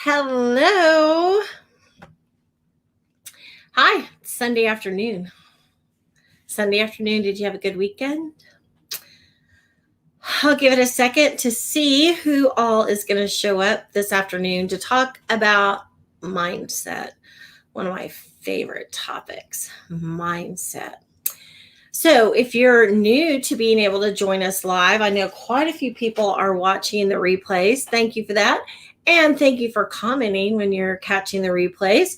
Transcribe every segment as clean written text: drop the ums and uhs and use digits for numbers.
Hello. Hi, it's Sunday afternoon. Sunday afternoon, did you have a good weekend? I'll give it a second to see who all is going to show up this afternoon to talk about mindset. One of my favorite topics, mindset. So, if you're new to being able to join us live, I know quite a few people are watching the replays. Thank you for that. And thank you for commenting when you're catching the replays.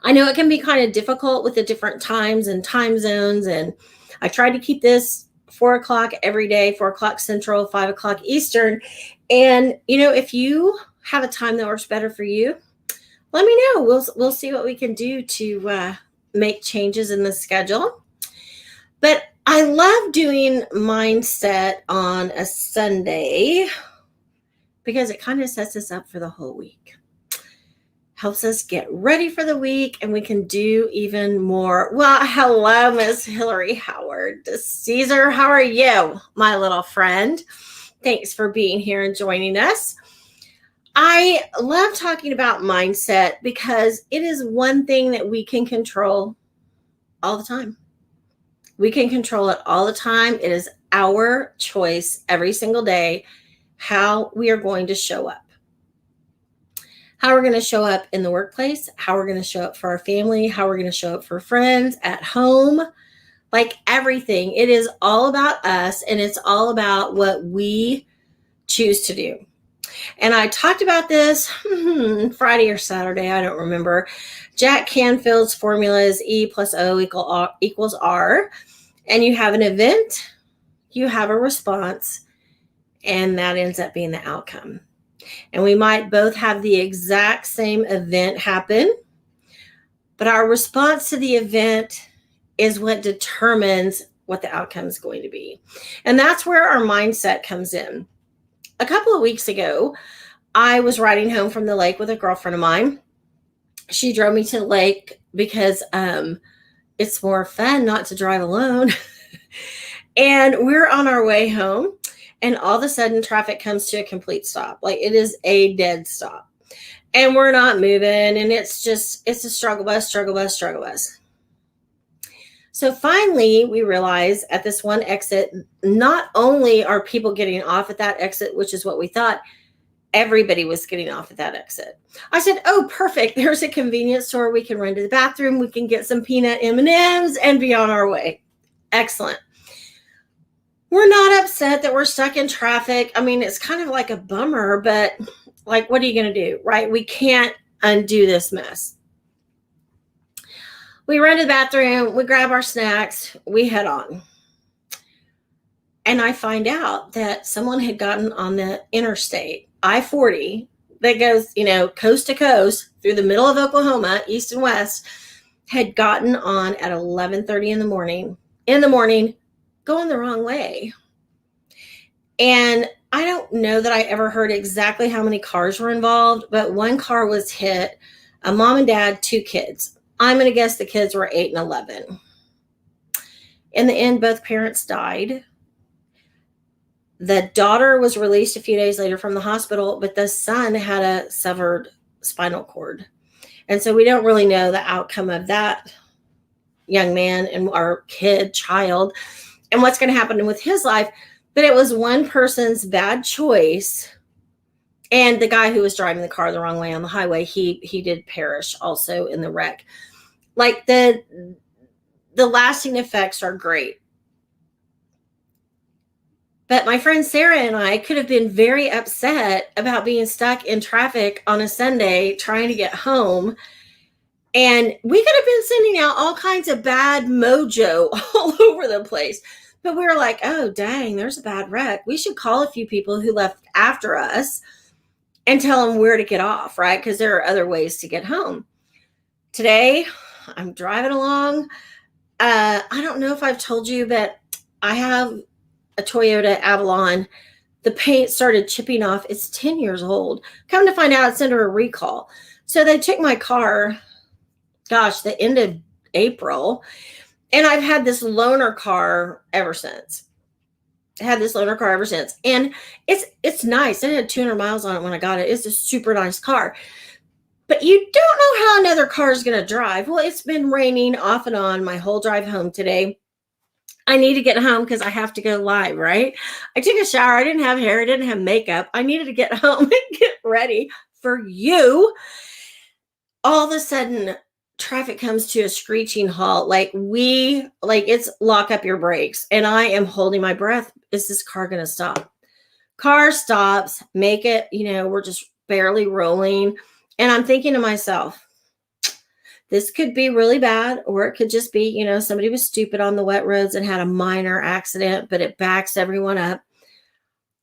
I know it can be kind of difficult with the different times and time zones. And I tried to keep this 4 o'clock every day, 4 o'clock Central, 5 o'clock Eastern. And, if you have a time that works better for you, let me know. We'll see what we can do to make changes in the schedule. But I love doing mindset on a Sunday because it kind of sets us up for the whole week. Helps us get ready for the week, and we can do even more. Well, hello, Miss Hillary Howard. Caesar, how are you, my little friend? Thanks for being here and joining us. I love talking about mindset because it is one thing that we can control all the time. We can control it all the time. It is our choice every single day how we are going to show up. How we're going to show up in the workplace, how we're going to show up for our family, how we're going to show up for friends, at home, like everything. It is all about us, and it's all about what we choose to do. And I talked about this Friday or Saturday, I don't remember. Jack Canfield's formula is E plus O equals R. And you have an event, you have a response, and that ends up being the outcome. And we might both have the exact same event happen, but our response to the event is what determines what the outcome is going to be. And that's where our mindset comes in. A couple of weeks ago, I was riding home from the lake with a girlfriend of mine. She drove me to the lake because it's more fun not to drive alone. And we're on our way home. And all of a sudden, traffic comes to a complete stop. Like, it is a dead stop. And we're not moving. And it's a struggle bus. So finally, we realize at this one exit, not only are people getting off at that exit, which is what we thought, everybody was getting off at that exit. I said, oh, perfect. There's a convenience store. We can run to the bathroom. We can get some peanut M&Ms and be on our way. Excellent. We're not upset that we're stuck in traffic. I mean, it's kind of like a bummer, but like, what are you going to do, right? We can't undo this mess. We run to the bathroom, we grab our snacks, we head on. And I find out that someone had gotten on the interstate, I-40, that goes, coast to coast through the middle of Oklahoma, east and west, had gotten on at 11:30 in the morning, going the wrong way. And I don't know that I ever heard exactly how many cars were involved, but one car was hit, a mom and dad, 2 kids. I'm going to guess the kids were 8 and 11. In the end, both parents died. The daughter was released a few days later from the hospital, but the son had a severed spinal cord. And so we don't really know the outcome of that young man and our child, and what's going to happen with his life. But it was one person's bad choice. And the guy who was driving the car the wrong way on the highway, he did perish also in the wreck. Like, the lasting effects are great. But my friend Sarah and I could have been very upset about being stuck in traffic on a Sunday trying to get home. And we could have been sending out all kinds of bad mojo all over the place. But we were like, oh, dang, there's a bad wreck. We should call a few people who left after us and tell them where to get off, right? Because there are other ways to get home. Today, I'm driving along. I don't know if I've told you, but I have a Toyota Avalon. The paint started chipping off. It's 10 years old. Come to find out, it's under a recall. So they took my car, the end of April. And I've had this loaner car ever since. Had this loaner car ever since. And it's nice. It had 200 miles on it when I got it. It's a super nice car. But you don't know how another car is going to drive. Well, it's been raining off and on my whole drive home today. I need to get home because I have to go live, right? I took a shower. I didn't have hair. I didn't have makeup. I needed to get home and get ready for you. All of a sudden, traffic comes to a screeching halt. Like it's lock up your brakes. And I am holding my breath. Is this car going to stop? Car stops, make it, we're just barely rolling. And I'm thinking to myself, this could be really bad, or it could just be, somebody was stupid on the wet roads and had a minor accident, but it backs everyone up.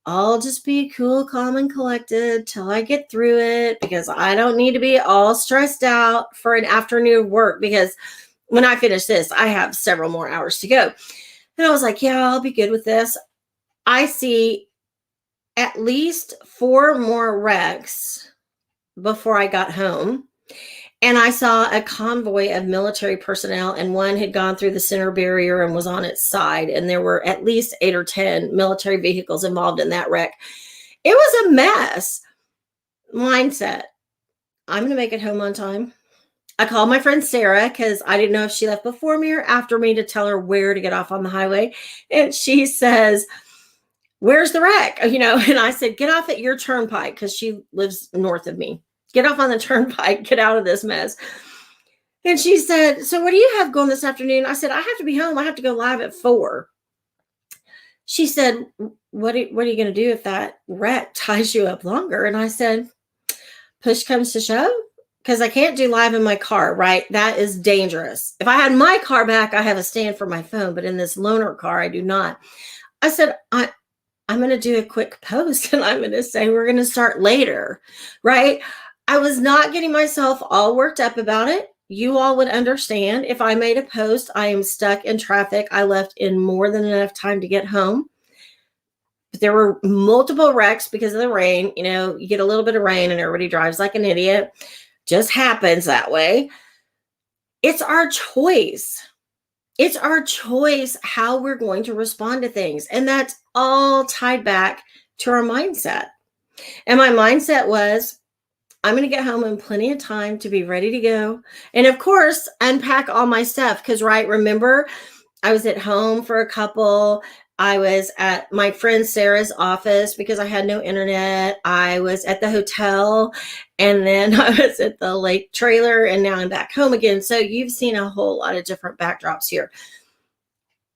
I'll just be cool, calm, and collected till I get through it, because I don't need to be all stressed out for an afternoon of work, because when I finish this, I have several more hours to go. And I was like, yeah, I'll be good with this. I see at least 4 more wrecks before I got home. And I saw a convoy of military personnel, and one had gone through the center barrier and was on its side. And there were at least 8 or 10 military vehicles involved in that wreck. It was a mess. Mindset. I'm going to make it home on time. I called my friend Sarah because I didn't know if she left before me or after me to tell her where to get off on the highway. And she says, where's the wreck? And I said, get off at your turnpike, because she lives north of me. Get off on the turnpike, get out of this mess. And she said, so what do you have going this afternoon? I said, I have to be home. I have to go live at 4. She said, what are you going to do if that wreck ties you up longer? And I said, push comes to shove, because I can't do live in my car, right? That is dangerous. If I had my car back, I have a stand for my phone, but in this loaner car, I do not. I said, I'm going to do a quick post, and I'm going to say, we're going to start later, right? I was not getting myself all worked up about it. You all would understand if I made a post, I am stuck in traffic. I left in more than enough time to get home. But there were multiple wrecks because of the rain. You get a little bit of rain and everybody drives like an idiot. Just happens that way. It's our choice. It's our choice how we're going to respond to things. And that's all tied back to our mindset. And my mindset was, I'm going to get home in plenty of time to be ready to go. And of course, unpack all my stuff. Because, remember, I was at home for a couple. I was at my friend Sarah's office because I had no internet. I was at the hotel, and then I was at the lake trailer, and now I'm back home again. So you've seen a whole lot of different backdrops here.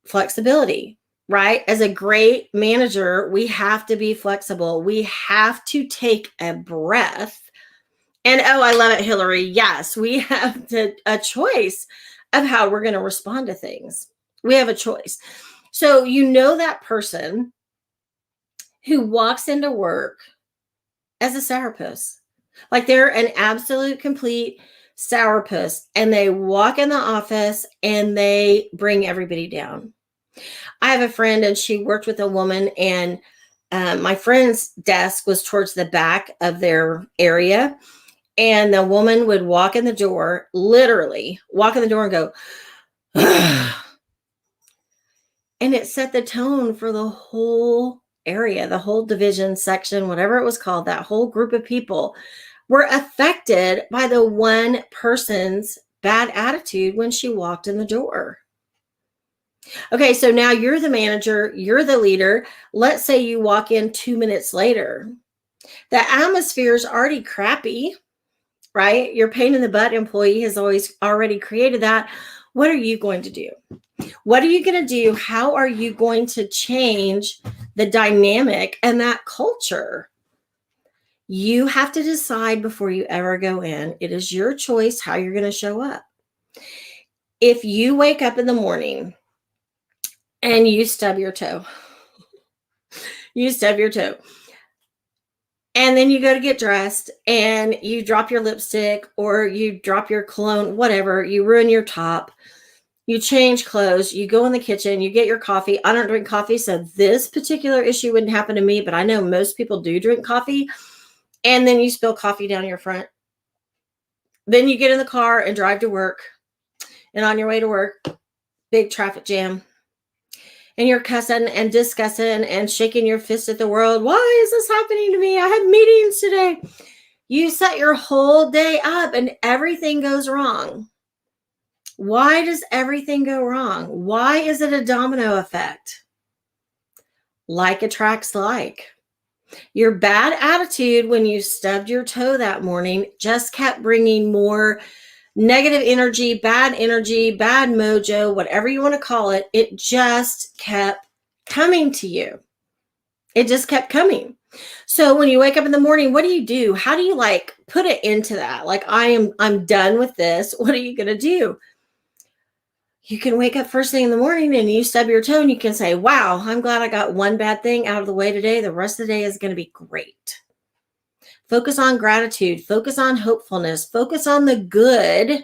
Flexibility, right? As a great manager, we have to be flexible. We have to take a breath. And I love it, Hillary. Yes, we have a choice of how we're going to respond to things. We have a choice. So that person who walks into work as a sourpuss, like they're an absolute complete sourpuss, and they walk in the office and they bring everybody down. I have a friend, and she worked with a woman, and my friend's desk was towards the back of their area. And the woman would walk in the door, literally walk in the door and go, ugh. And it set the tone for the whole area, the whole division, section, whatever it was called. That whole group of people were affected by the one person's bad attitude when she walked in the door. Okay, so now you're the manager, you're the leader. Let's say you walk in 2 minutes later. The atmosphere is already crappy. Right? Your pain in the butt employee has always already created that. What are you going to do? What are you going to do? How are you going to change the dynamic and that culture? You have to decide before you ever go in. It is your choice how you're going to show up. If you wake up in the morning and you stub your toe, and then you go to get dressed and you drop your lipstick or you drop your cologne, whatever, you ruin your top, you change clothes, you go in the kitchen, you get your coffee. I don't drink coffee, so this particular issue wouldn't happen to me, but I know most people do drink coffee. And then you spill coffee down your front. Then you get in the car and drive to work. And on your way to work, big traffic jam. and you're cussing and discussing and shaking your fist at the world. Why is this happening to me? I had meetings today. You set your whole day up and everything goes wrong. Why does everything go wrong? Why is it a domino effect? Like attracts like. Your bad attitude when you stubbed your toe that morning just kept bringing more negative energy, bad mojo, whatever you want to call it. It just kept coming to you. It just kept coming. So when you wake up in the morning, what do? How do you like put it into that? Like, I'm done with this. What are you going to do? You can wake up first thing in the morning and you stub your toe and you can say, wow, I'm glad I got one bad thing out of the way today. The rest of the day is going to be great. Focus on gratitude, focus on hopefulness, focus on the good,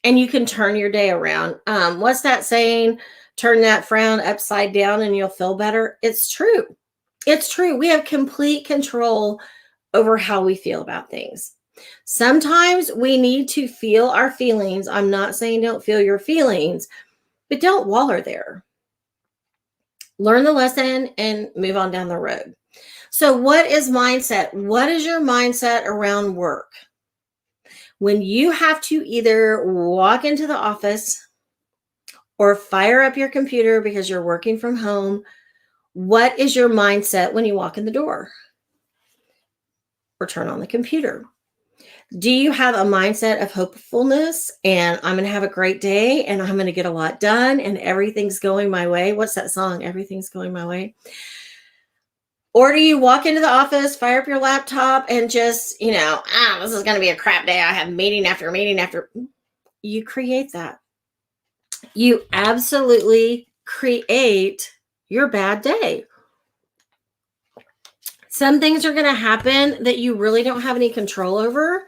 and you can turn your day around. What's that saying? Turn that frown upside down and you'll feel better. It's true. It's true. We have complete control over how we feel about things. Sometimes we need to feel our feelings. I'm not saying don't feel your feelings, but don't waller there. Learn the lesson and move on down the road. So what is mindset? What is your mindset around work? When you have to either walk into the office or fire up your computer because you're working from home, what is your mindset when you walk in the door or turn on the computer? Do you have a mindset of hopefulness and I'm going to have a great day and I'm going to get a lot done and everything's going my way? What's that song? Everything's going my way. Or do you walk into the office, fire up your laptop and just, this is going to be a crap day. I have meeting after meeting after. You create that. You absolutely create your bad day. Some things are going to happen that you really don't have any control over,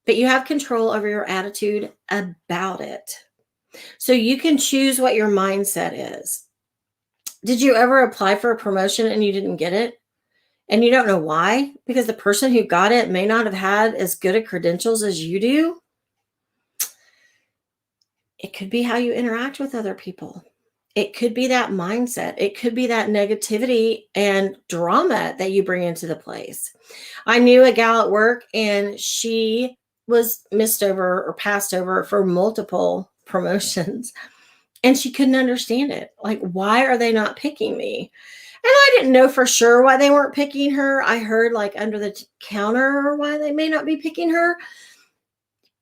but you have control over your attitude about it. So you can choose what your mindset is. Did you ever apply for a promotion and you didn't get it? And you don't know why? Because the person who got it may not have had as good a credentials as you do. It could be how you interact with other people. It could be that mindset. It could be that negativity and drama that you bring into the place. I knew a gal at work and she was missed over or passed over for multiple promotions. And she couldn't understand it. Like, why are they not picking me? And I didn't know for sure why they weren't picking her. I heard like under the counter why they may not be picking her.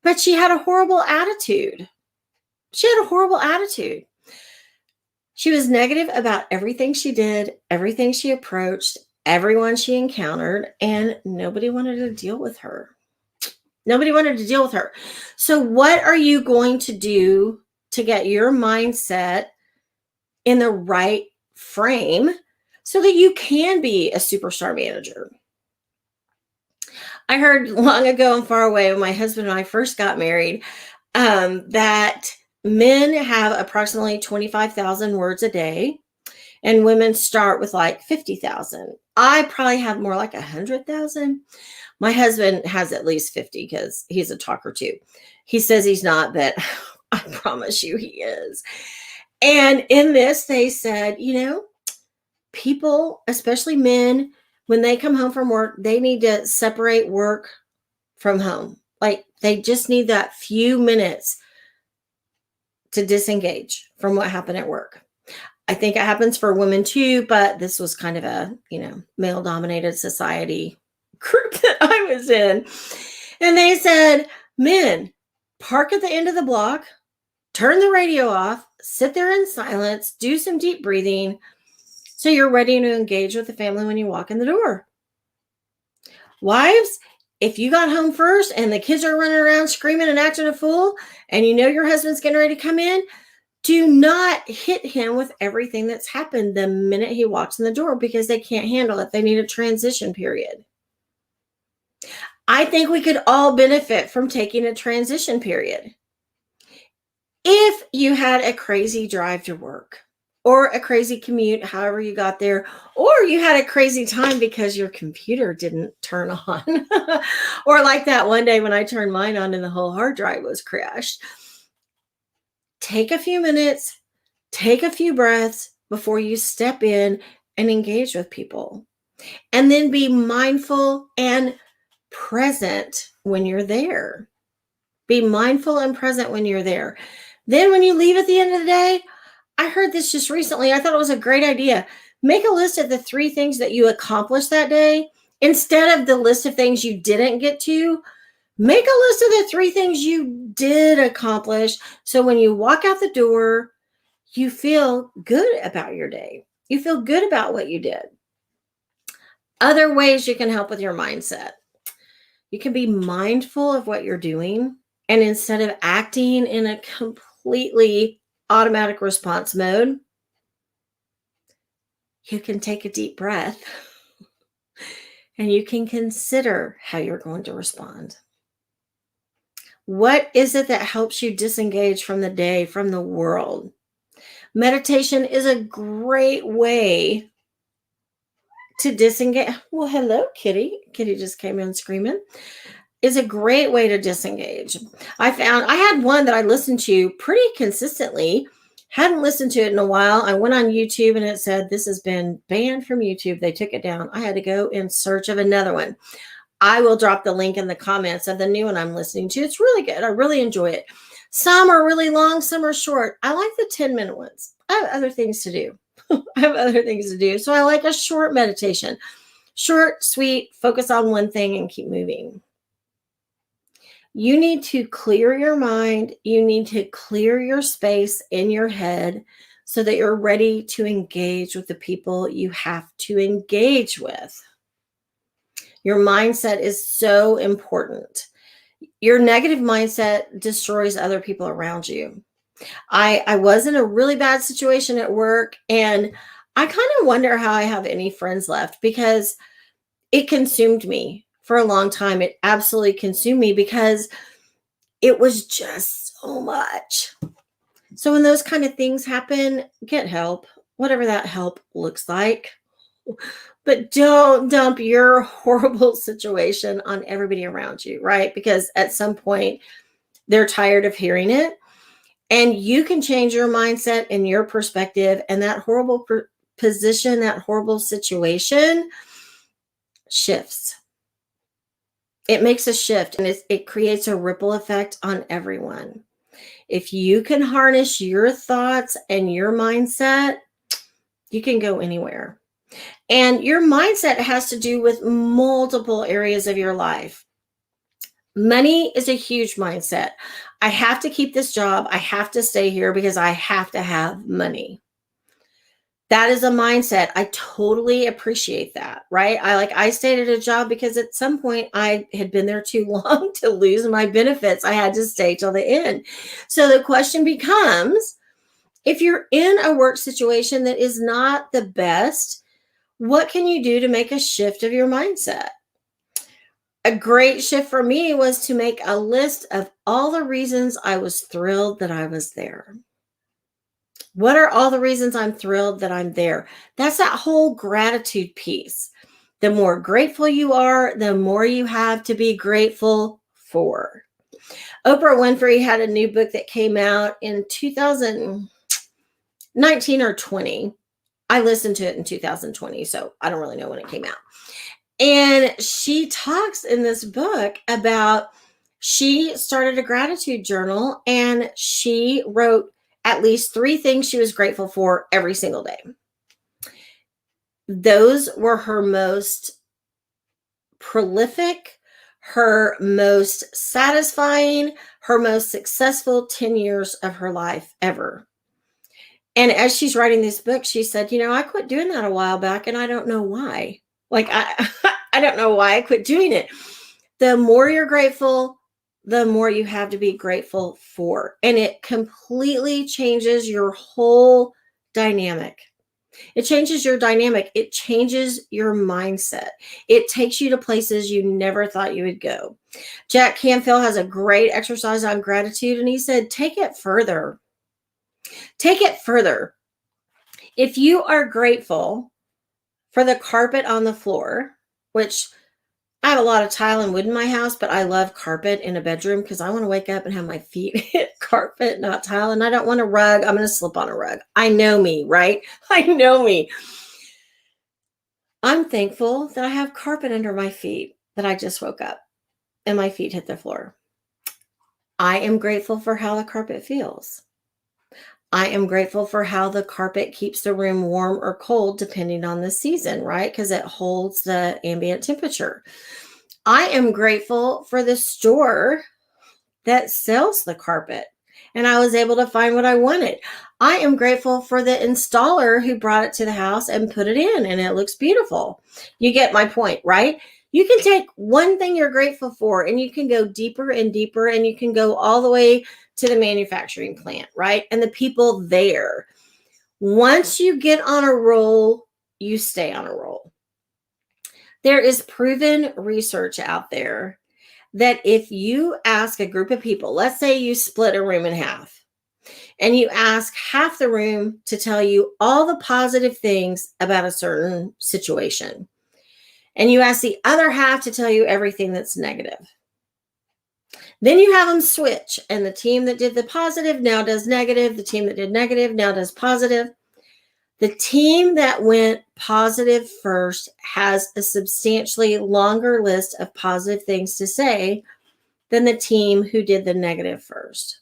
But she had a horrible attitude. She was negative about everything she did, everything she approached, everyone she encountered, and nobody wanted to deal with her. So what are you going to do to get your mindset in the right frame so that you can be a superstar manager? I heard long ago and far away when my husband and I first got married that men have approximately 25,000 words a day and women start with like 50,000. I probably have more like 100,000. My husband has at least 50 because he's a talker too. He says he's not, but I promise you he is. And in this, they said, people, especially men, when they come home from work, they need to separate work from home. Like they just need that few minutes to disengage from what happened at work. I think it happens for women too, but this was kind of a, male-dominated society group that I was in. And they said, men, park at the end of the block, turn the radio off, sit there in silence, do some deep breathing so you're ready to engage with the family when you walk in the door. Wives, if you got home first and the kids are running around screaming and acting a fool and your husband's getting ready to come in, do not hit him with everything that's happened the minute he walks in the door because they can't handle it. They need a transition period. I think we could all benefit from taking a transition period. If you had a crazy drive to work or a crazy commute, however you got there, or you had a crazy time because your computer didn't turn on, or like that one day when I turned mine on and the whole hard drive was crashed, take a few minutes, Take a few breaths before you step in and engage with people. And then be mindful and present when you're there. Be mindful and present when you're there. Then when you leave at the end of the day, I heard this just recently. I thought it was a great idea. Make a list of the 3 things that you accomplished that day. Instead of the list of things you didn't get to, make a list of the 3 things you did accomplish. So when you walk out the door, you feel good about your day. You feel good about what you did. Other ways you can help with your mindset. You can be mindful of what you're doing. And instead of acting in a completely automatic response mode, you can take a deep breath and you can consider how you're going to respond. What is it that helps you disengage from the day, from the world? Meditation is a great way to disengage. Well, hello, Kitty. Kitty just came in screaming. Is a great way to disengage. I found I had one that I listened to pretty consistently. Hadn't listened to it in a while. I went on YouTube and it said, this has been banned from YouTube. They took it down. I had to go in search of another one. I will drop the link in the comments of the new one I'm listening to. It's really good. I really enjoy it. Some are really long, some are short. I like the 10-minute ones. I have other things to do. So I like a short meditation. Short, sweet, focus on one thing and keep moving. You need to clear your mind. You need to clear your space in your head so that you're ready to engage with the people you have to engage with. Your mindset is so important. Your negative mindset destroys other people around you. I was in a really bad situation at work, and I kind of wonder how I have any friends left because it consumed me for a long time. It absolutely consumed me because it was just so much. So when those kind of things happen, get help, whatever that help looks like. But don't dump your horrible situation on everybody around you, right? Because at some point, they're tired of hearing it. And you can change your mindset and your perspective, and that horrible position, that horrible situation shifts. It makes a shift, and it creates a ripple effect on everyone. If you can harness your thoughts and your mindset, you can go anywhere. And your mindset has to do with multiple areas of your life. Money is a huge mindset. I have to keep this job. I have to stay here because I have to have money. That is a mindset. I totally appreciate that, right? I stayed at a job because at some point I had been there too long to lose my benefits. I had to stay till the end. So the question becomes, if you're in a work situation that is not the best, what can you do to make a shift of your mindset? A great shift for me was to make a list of all the reasons I was thrilled that I was there. What are all the reasons I'm thrilled that I'm there? That's that whole gratitude piece. The more grateful you are, the more you have to be grateful for. Oprah Winfrey had a new book that came out in 2019 or 20. I listened to it in 2020, so I don't really know when it came out. And she talks in this book about she started a gratitude journal and she wrote at least 3 things she was grateful for every single day. Those were her most prolific, her most satisfying, her most successful 10 years of her life ever. And as she's writing this book, she said, I quit doing that a while back and I don't know why. I don't know why I quit doing it. The more you're grateful, the more you have to be grateful for. And it completely changes your whole dynamic. It changes your dynamic. It changes your mindset. It takes you to places you never thought you would go. Jack Canfield has a great exercise on gratitude, and he said, take it further. Take it further. If you are grateful for the carpet on the floor, which I have a lot of tile and wood in my house, but I love carpet in a bedroom because I want to wake up and have my feet hit carpet, not tile. And I don't want a rug. I'm going to slip on a rug. I know me, right? I know me. I'm thankful that I have carpet under my feet, that I just woke up and my feet hit the floor. I am grateful for how the carpet feels. I am grateful for how the carpet keeps the room warm or cold depending on the season, right? Because it holds the ambient temperature. I am grateful for the store that sells the carpet, and I was able to find what I wanted. I am grateful for the installer who brought it to the house and put it in, and it looks beautiful. You get my point, right? You can take one thing you're grateful for and you can go deeper and deeper, and you can go all the way to the manufacturing plant, right? And the people there. Once you get on a roll, you stay on a roll. There is proven research out there that if you ask a group of people, let's say you split a room in half, and you ask half the room to tell you all the positive things about a certain situation, and you ask the other half to tell you everything that's negative. Then you have them switch, and the team that did the positive now does negative. The team that did negative now does positive. The team that went positive first has a substantially longer list of positive things to say than the team who did the negative first.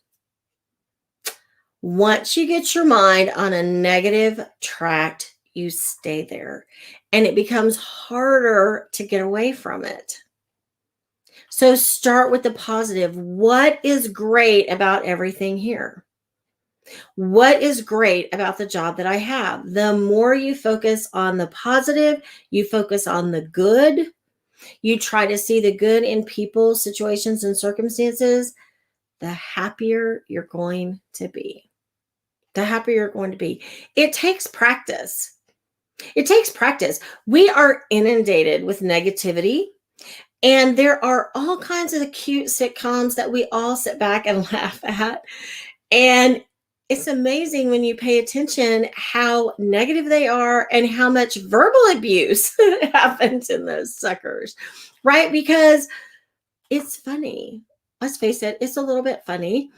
Once you get your mind on a negative track, you stay there, and it becomes harder to get away from it. So start with the positive. What is great about everything here? What is great about the job that I have? The more you focus on the positive, you focus on the good, you try to see the good in people, situations, and circumstances, the happier you're going to be. The happier you're going to be. It takes practice. It takes practice. We are inundated with negativity. And there are all kinds of cute sitcoms that we all sit back and laugh at. And it's amazing when you pay attention how negative they are and how much verbal abuse happens in those suckers, right? Because it's funny. Let's face it, it's a little bit funny.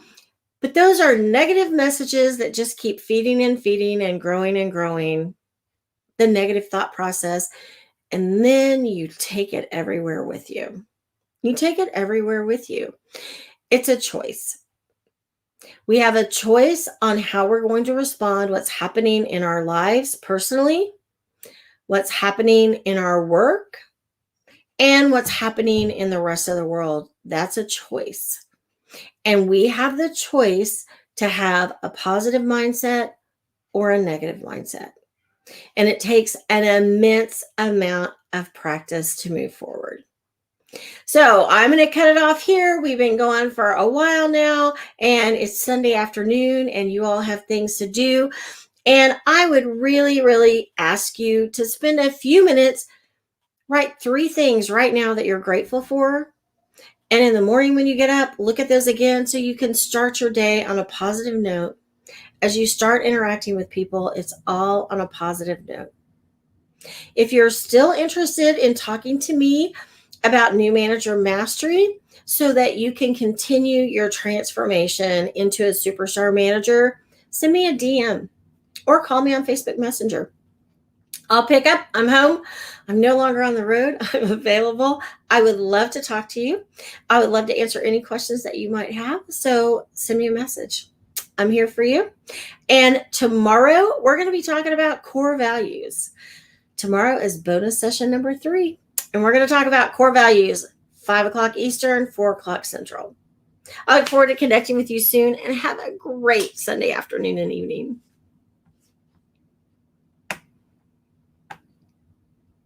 But those are negative messages that just keep feeding and growing the negative thought process. And then you take it everywhere with you. You take it everywhere with you. It's a choice. We have a choice on how we're going to respond, what's happening in our lives personally, what's happening in our work, and what's happening in the rest of the world. That's a choice. And we have the choice to have a positive mindset or a negative mindset. And it takes an immense amount of practice to move forward. So I'm going to cut it off here. We've been going for a while now, and it's Sunday afternoon, and you all have things to do. And I would really, really ask you to spend a few minutes, write 3 things right now that you're grateful for. And in the morning when you get up, look at those again so you can start your day on a positive note. As you start interacting with people, it's all on a positive note. If you're still interested in talking to me about New Manager Mastery so that you can continue your transformation into a superstar manager, send me a DM or call me on Facebook Messenger. I'll pick up. I'm home. I'm no longer on the road. I'm available. I would love to talk to you. I would love to answer any questions that you might have. So send me a message. I'm here for you. And tomorrow, we're going to be talking about core values. Tomorrow is bonus session number 3. And we're going to talk about core values, 5 o'clock Eastern, 4 o'clock Central. I look forward to connecting with you soon, and have a great Sunday afternoon and evening.